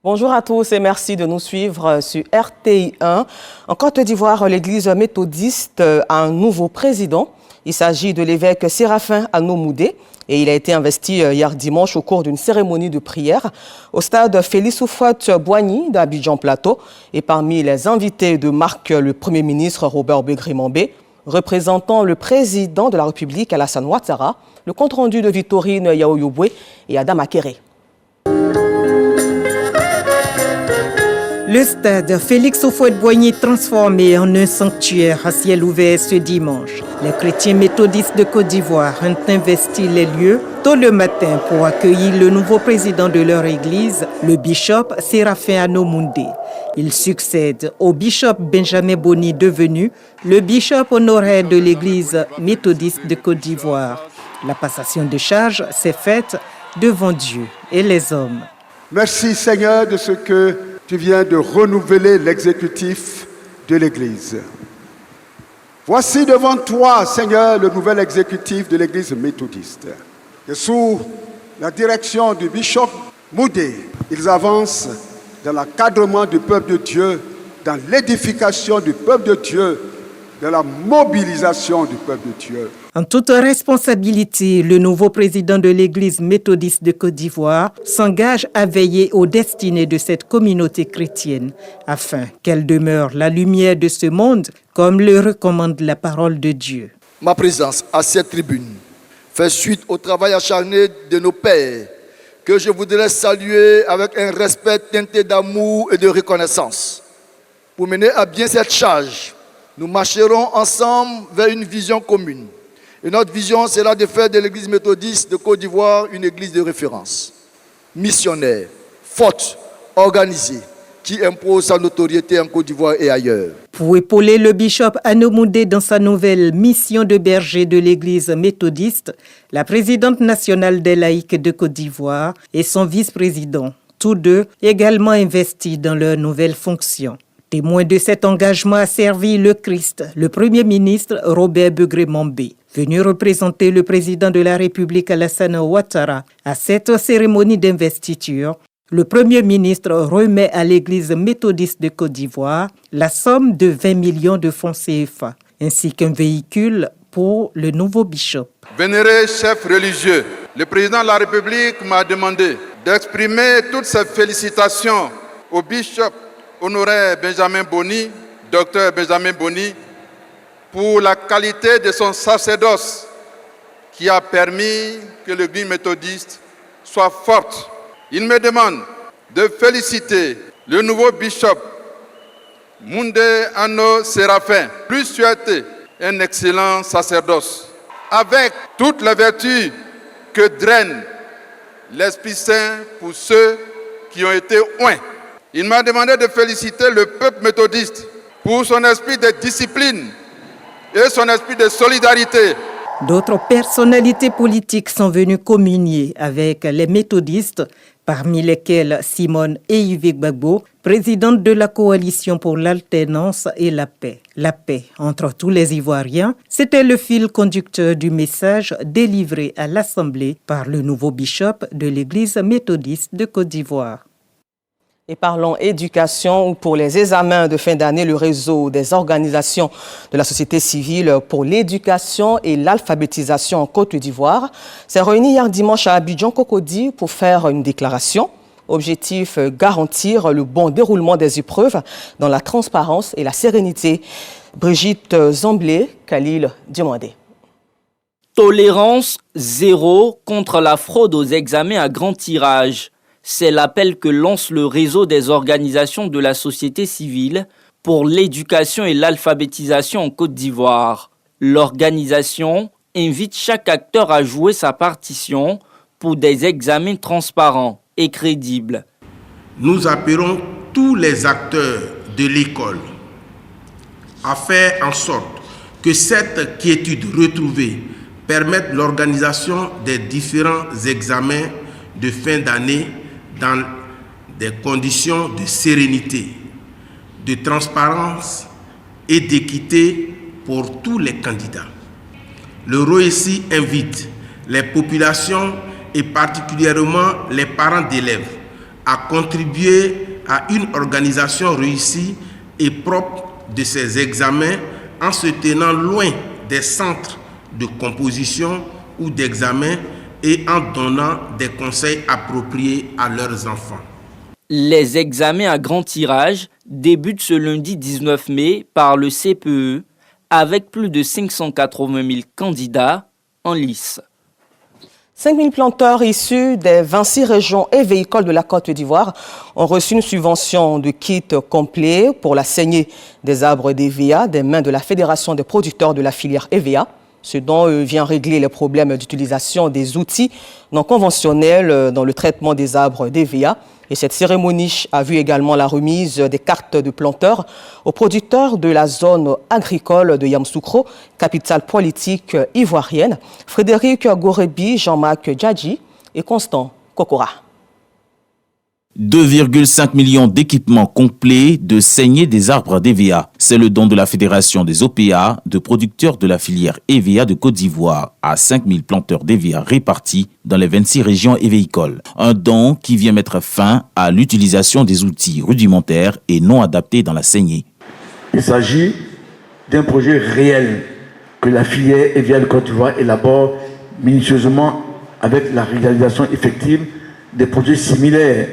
Bonjour à tous et merci de nous suivre sur RTI1. En Côte d'Ivoire, l'église méthodiste a un nouveau président. Il s'agit de l'évêque Séraphin Anomoudé et il a été investi hier dimanche au cours d'une cérémonie de prière au stade Félix Houphouët-Boigny d'Abidjan Plateau. Et parmi les invités de marque, le Premier ministre Robert Begré-Mambé, représentant le président de la République Alassane Ouattara, le compte-rendu de Victorine Yaoyoboué et Adam Akere. Le stade Félix Houphouët-Boigny transformé en un sanctuaire à ciel ouvert ce dimanche. Les chrétiens méthodistes de Côte d'Ivoire ont investi les lieux tôt le matin pour accueillir le nouveau président de leur église, le bishop Séraphin Anomoudé. Il succède au bishop Benjamin Boni, devenu le bishop honoraire de l'église méthodiste de Côte d'Ivoire. La passation de charge s'est faite devant Dieu et les hommes. Merci Seigneur de ce que tu viens de renouveler l'exécutif de l'Église. Voici devant toi, Seigneur, le nouvel exécutif de l'Église méthodiste. Et sous la direction du bishop Moudé, ils avancent dans l'encadrement du peuple de Dieu, dans l'édification du peuple de Dieu, dans la mobilisation du peuple de Dieu. En toute responsabilité, le nouveau président de l'Église méthodiste de Côte d'Ivoire s'engage à veiller aux destinées de cette communauté chrétienne, afin qu'elle demeure la lumière de ce monde, comme le recommande la parole de Dieu. Ma présence à cette tribune fait suite au travail acharné de nos pères, que je voudrais saluer avec un respect teinté d'amour et de reconnaissance. Pour mener à bien cette charge, nous marcherons ensemble vers une vision commune. Et notre vision sera de faire de l'Église méthodiste de Côte d'Ivoire une église de référence, missionnaire, forte, organisée, qui impose sa notoriété en Côte d'Ivoire et ailleurs. Pour épauler le bishop Anomoudé dans sa nouvelle mission de berger de l'Église méthodiste, la présidente nationale des laïcs de Côte d'Ivoire et son vice-président, tous deux également investis dans leurs nouvelles fonctions. Témoin de cet engagement a servi le Christ, le Premier ministre Robert Begré-Mambé, venu représenter le président de la République Alassane Ouattara à cette cérémonie d'investiture. Le Premier ministre remet à l'Église méthodiste de Côte d'Ivoire la somme de 20 millions de francs CFA, ainsi qu'un véhicule pour le nouveau bishop. Vénéré chef religieux, le président de la République m'a demandé d'exprimer toutes ses félicitations au bishop honoraire Benjamin Boni, docteur Benjamin Boni, pour la qualité de son sacerdoce qui a permis que l'Église méthodiste soit forte. Il me demande de féliciter le nouveau bishop Moudé Ano Séraphin, plus souhaité un excellent sacerdoce, avec toutes les vertus que draine l'Esprit Saint pour ceux qui ont été oints. Il m'a demandé de féliciter le peuple méthodiste pour son esprit de discipline et son esprit de solidarité. D'autres personnalités politiques sont venues communier avec les méthodistes, parmi lesquels Simone Eyuvé Gbagbo, présidente de la Coalition pour l'alternance et la paix. La paix entre tous les Ivoiriens, c'était le fil conducteur du message délivré à l'Assemblée par le nouveau bishop de l'Église méthodiste de Côte d'Ivoire. Et parlons éducation. Pour les examens de fin d'année, le réseau des organisations de la société civile pour l'éducation et l'alphabétisation en Côte d'Ivoire s'est réuni hier dimanche à Abidjan Cocody pour faire une déclaration. Objectif, garantir le bon déroulement des épreuves dans la transparence et la sérénité. Brigitte Zamblé, Khalil Diomandé. Tolérance zéro contre la fraude aux examens à grand tirage. C'est l'appel que lance le réseau des organisations de la société civile pour l'éducation et l'alphabétisation en Côte d'Ivoire. L'organisation invite chaque acteur à jouer sa partition pour des examens transparents et crédibles. Nous appelons tous les acteurs de l'école à faire en sorte que cette quiétude retrouvée permette l'organisation des différents examens de fin d'année dans des conditions de sérénité, de transparence et d'équité pour tous les candidats. Le ROESI invite les populations et particulièrement les parents d'élèves a contribué à une organisation réussie et propre de ces examens en se tenant loin des centres de composition ou d'examen et en donnant des conseils appropriés à leurs enfants. Les examens à grand tirage débutent ce lundi 19 mai par le CPE avec plus de 580 000 candidats en lice. 5 000 planteurs issus des 26 régions et véhicoles de la Côte d'Ivoire ont reçu une subvention de kit complet pour la saignée des arbres d'EVA des mains de la Fédération des producteurs de la filière EVA, ce dont vient régler les problèmes d'utilisation des outils non conventionnels dans le traitement des arbres d'EVA. Et cette cérémonie a vu également la remise des cartes de planteurs aux producteurs de la zone agricole de Yamoussoukro, capitale politique ivoirienne, Frédéric Gorebi, Jean-Marc Djadji et Constant Kokora. 2,5 millions d'équipements complets de saignée des arbres d'EVA. C'est le don de la Fédération des OPA, de producteurs de la filière EVA de Côte d'Ivoire, à 5 000 planteurs d'EVA répartis dans les 26 régions et véhicoles. Un don qui vient mettre fin à l'utilisation des outils rudimentaires et non adaptés dans la saignée. Il s'agit d'un projet réel que la filière EVA de Côte d'Ivoire élabore minutieusement avec la réalisation effective des projets similaires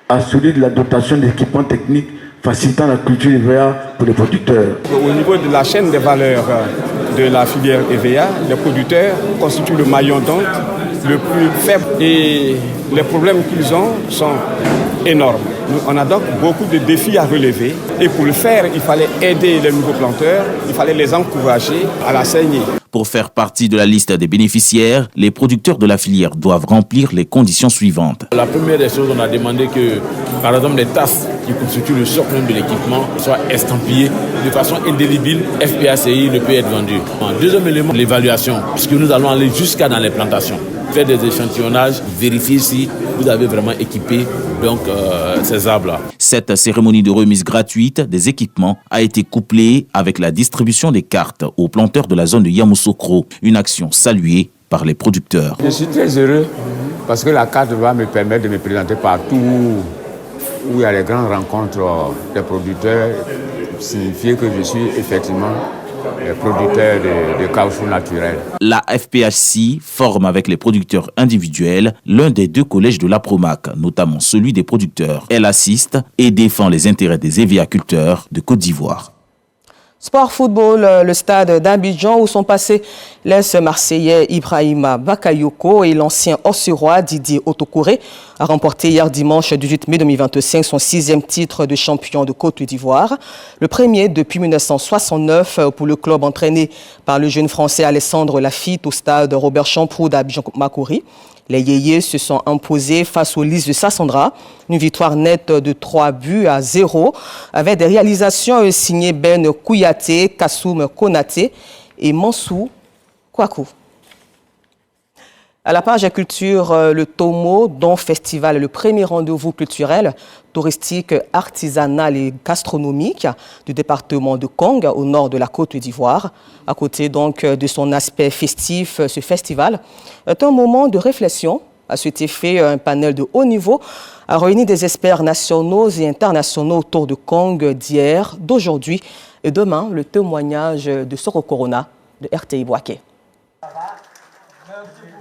à celui de la dotation d'équipements techniques facilitant la culture EVA pour les producteurs. Au niveau de la chaîne des valeurs de la filière EVA, les producteurs constituent le maillon d'onde le plus faible et les problèmes qu'ils ont sont énormes. On a donc beaucoup de défis à relever et pour le faire, il fallait aider les nouveaux planteurs, il fallait les encourager à la saignée. Pour faire partie de la liste des bénéficiaires, les producteurs de la filière doivent remplir les conditions suivantes. La première des choses, on a demandé que, par exemple, les tasses qui constituent le socle de l'équipement soient estampillées de façon indélébile. FPACI ne peut être vendu. Deuxième élément, l'évaluation, puisque nous allons aller jusqu'à dans les plantations. Faire des échantillonnages, vérifier si vous avez vraiment équipé ces arbres-là. Cette cérémonie de remise gratuite des équipements a été couplée avec la distribution des cartes aux planteurs de la zone de Yamoussoukro, une action saluée par les producteurs. Je suis très heureux parce que la carte va me permettre de me présenter partout où il y a les grandes rencontres des producteurs, signifier que je suis effectivement producteur de caoutchouc naturel. La FPHC forme avec les producteurs individuels l'un des 2 collèges de l'APROMAC, notamment celui des producteurs. Elle assiste et défend les intérêts des éviaculteurs de Côte d'Ivoire. Sport football, le stade d'Abidjan où sont passés l'ex-marseillais Ibrahima Bakayoko et l'ancien Auxerrois Didier Otokouré a remporté hier dimanche 18 mai 2025 son 6e titre de champion de Côte d'Ivoire. Le premier depuis 1969 pour le club entraîné par le jeune français Alessandre Lafitte au stade Robert Champroux d'Abidjan-Makori. Les Yéyés se sont imposés face aux Lys de Sassandra. Une victoire nette de 3-0 avec des réalisations signées Ben Kouyaté, Kassoum Konaté et Mansou Kouakou. À la page culture, le Tomo, Don Festival, le premier rendez-vous culturel, touristique, artisanal et gastronomique du département de Kong, au nord de la Côte d'Ivoire. À côté donc de son aspect festif, ce festival est un moment de réflexion. À cet effet, un panel de haut niveau a réuni des experts nationaux et internationaux autour de Kong d'hier, d'aujourd'hui et demain, le témoignage de Soro Corona de RTI Boaké.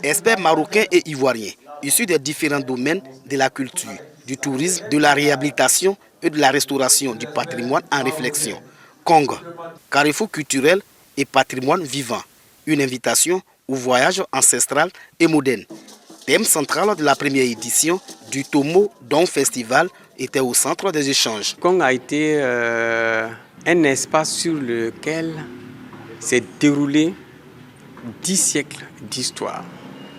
Experts marocains et ivoiriens, issus des différents domaines de la culture, du tourisme, de la réhabilitation et de la restauration du patrimoine en réflexion. Kong, carrefour culturel et patrimoine vivant. Une invitation au voyage ancestral et moderne. Thème central de la première édition du Tomo Don Festival était au centre des échanges. Kong a été un espace sur lequel s'est déroulé 10 siècles d'histoire.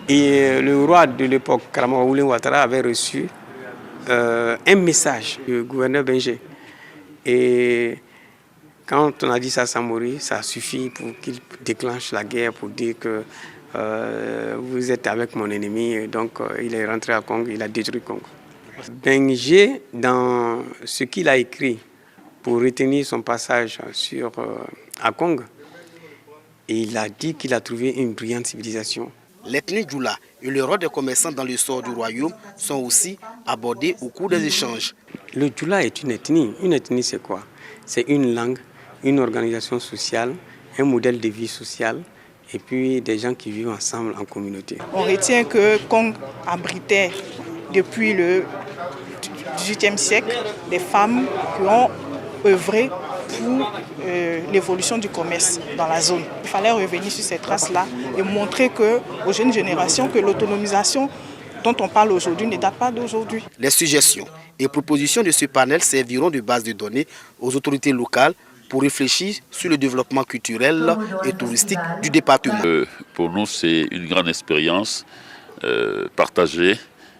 Et le roi de l'époque, Karamoko Oulé Ouattara, avait reçu un message du gouverneur Benjé. Et quand on a dit ça à Samori, ça suffit pour qu'il déclenche la guerre, pour dire que vous êtes avec mon ennemi. Et donc il est rentré à Kong, il a détruit Kong. Benjé, dans ce qu'il a écrit pour retenir son passage à Kong, et il a dit qu'il a trouvé une brillante civilisation. L'ethnie Djoula et le rôle des commerçants dans le sort du royaume sont aussi abordés au cours des échanges. Le Djoula est une ethnie. Une ethnie, c'est quoi? C'est une langue, une organisation sociale, un modèle de vie sociale et puis des gens qui vivent ensemble en communauté. On retient que Kong abritait depuis le XVIIIe siècle des femmes qui ont œuvré pour l'évolution du commerce dans la zone. Il fallait revenir sur ces traces-là et montrer aux jeunes générations que l'autonomisation dont on parle aujourd'hui ne date pas d'aujourd'hui. Les suggestions et propositions de ce panel serviront de base de données aux autorités locales pour réfléchir sur le développement culturel et touristique du département. Pour nous, c'est une grande expérience partagée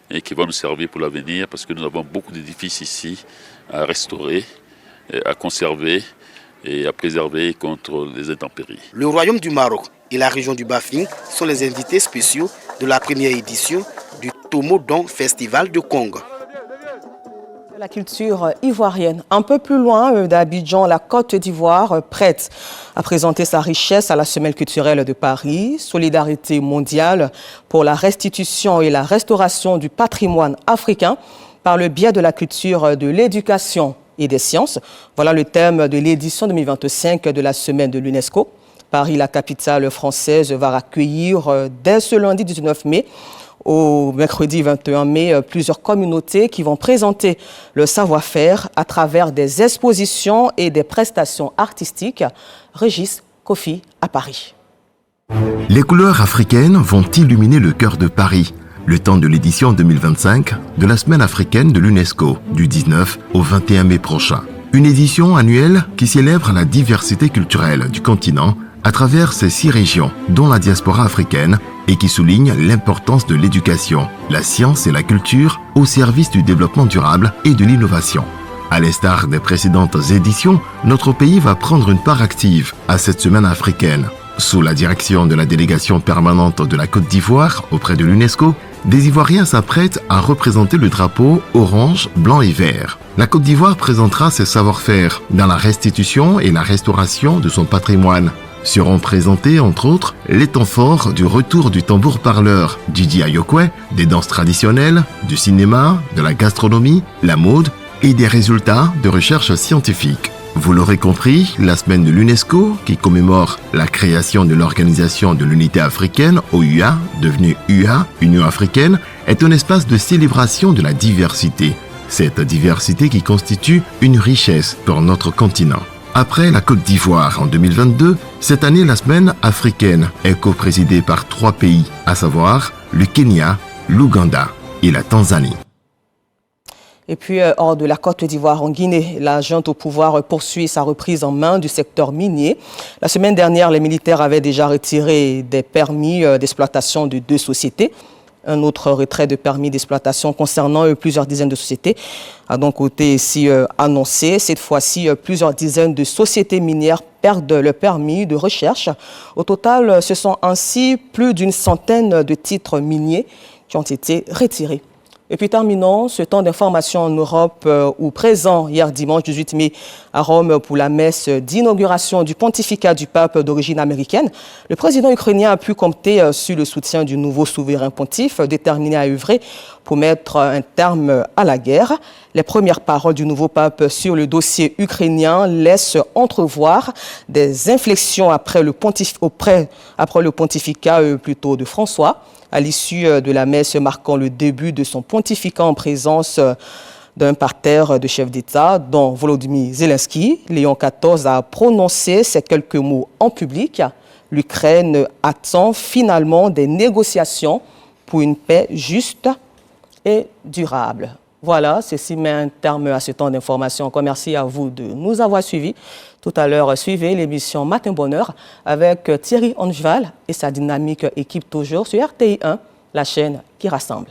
et qui va nous servir pour l'avenir parce que nous avons beaucoup d'édifices ici à restaurer, à conserver et à préserver contre les intempéries. Le Royaume du Maroc et la région du Bafing sont les invités spéciaux de la première édition du Tomodon Festival de Kong. La culture ivoirienne. Un peu plus loin d'Abidjan, la Côte d'Ivoire, prête à présenter sa richesse à la Semaine culturelle de Paris. Solidarité mondiale pour la restitution et la restauration du patrimoine africain par le biais de la culture, de l'éducation et des sciences. Voilà le thème de l'édition 2025 de la Semaine de l'UNESCO. Paris, la capitale française, va accueillir dès ce lundi 19 mai au mercredi 21 mai, plusieurs communautés qui vont présenter le savoir-faire à travers des expositions et des prestations artistiques. Régis Kofi à Paris. Les couleurs africaines vont illuminer le cœur de Paris, le temps de l'édition 2025 de la Semaine africaine de l'UNESCO, du 19 au 21 mai prochain. Une édition annuelle qui célèbre la diversité culturelle du continent à travers ces 6 régions, dont la diaspora africaine, et qui souligne l'importance de l'éducation, la science et la culture au service du développement durable et de l'innovation. À l'instar des précédentes éditions, notre pays va prendre une part active à cette semaine africaine. Sous la direction de la délégation permanente de la Côte d'Ivoire auprès de l'UNESCO, des Ivoiriens s'apprêtent à représenter le drapeau orange, blanc et vert. La Côte d'Ivoire présentera ses savoir-faire dans la restitution et la restauration de son patrimoine. Seront présentés, entre autres, les temps forts du retour du tambour parleur, du diayokwe, des danses traditionnelles, du cinéma, de la gastronomie, la mode et des résultats de recherche scientifique. Vous l'aurez compris, la semaine de l'UNESCO, qui commémore la création de l'Organisation de l'Unité africaine, OUA, devenue UA, Union africaine, est un espace de célébration de la diversité. Cette diversité qui constitue une richesse pour notre continent. Après la Côte d'Ivoire en 2022, cette année, la semaine africaine est coprésidée par 3 pays, à savoir le Kenya, l'Ouganda et la Tanzanie. Et puis, hors de la Côte d'Ivoire, en Guinée, la junte au pouvoir poursuit sa reprise en main du secteur minier. La semaine dernière, les militaires avaient déjà retiré des permis d'exploitation de 2 sociétés. Un autre retrait de permis d'exploitation concernant plusieurs dizaines de sociétés a donc été ici annoncé. Cette fois-ci, plusieurs dizaines de sociétés minières perdent le permis de recherche. Au total, ce sont ainsi plus d'une centaine de titres miniers qui ont été retirés. Et puis terminons ce temps d'information en Europe où présent hier dimanche 18 mai à Rome pour la messe d'inauguration du pontificat du pape d'origine américaine, le président ukrainien a pu compter sur le soutien du nouveau souverain pontife déterminé à œuvrer pour mettre un terme à la guerre. Les premières paroles du nouveau pape sur le dossier ukrainien laissent entrevoir des inflexions après le pontificat de François. À l'issue de la messe marquant le début de son pontificat en présence d'un parterre de chefs d'État, dont Volodymyr Zelensky, Léon XIV a prononcé ces quelques mots en public. L'Ukraine attend finalement des négociations pour une paix juste et durable. Voilà, ceci met un terme à ce temps d'information. Encore merci à vous de nous avoir suivis. Tout à l'heure, suivez l'émission Matin Bonheur avec Thierry Ongeval et sa dynamique équipe toujours sur RTI 1, la chaîne qui rassemble.